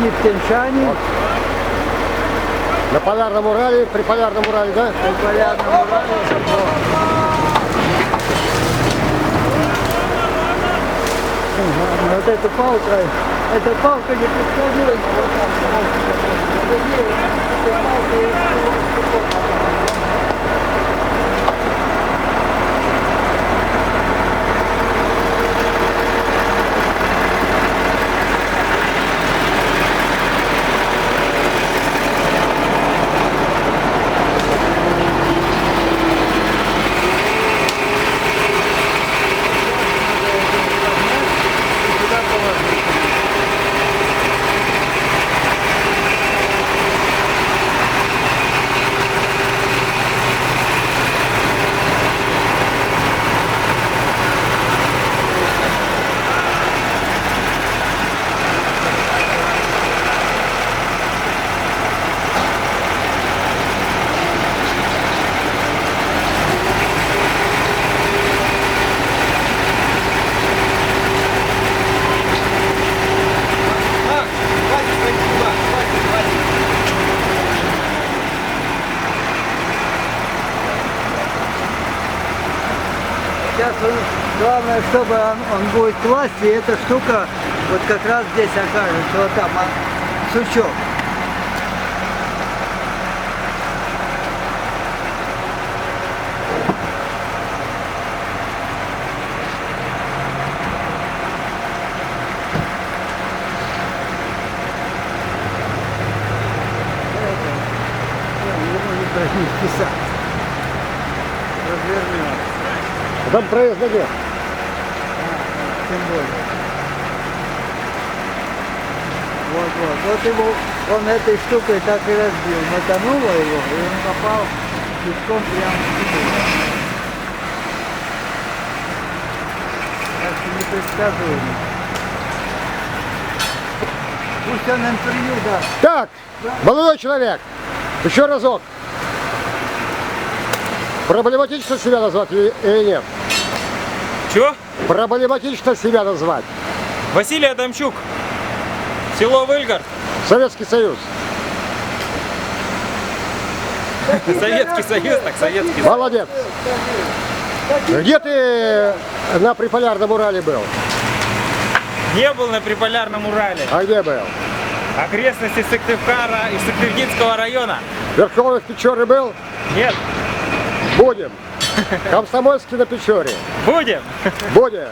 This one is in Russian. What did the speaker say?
Леонид Тяньшанин. Вот. На Полярном Урале, при Полярном Урале, да? При Полярном Урале. Вот эта палка непредсказуема. Вот так. Сейчас главное, чтобы он будет класть, и эта штука вот как раз здесь окажется, вот там, сучок. Ему не писать. Развернем. Там проезда нет. Тем более. Вот его, он этой штукой так и разбил. Мотануло его, и он попал песком прямо в стекло. Так что непредсказуемо. Пусть он интервью даст. Так, молодой человек, еще разок. Проблематично себя назвать или нет? Чего? Проблематично себя назвать. Василий Адамчук. Село Выльгард. Советский Союз. Советский Союз, так Советский Союз. Молодец. Где ты на Приполярном Урале был? Не был на Приполярном Урале. А где был? Окрестности Сыктывкара и Сыктывдинского района. Верховных Печоры был? Нет. Будем. Комсомольский на Печоре. Будем. Будем.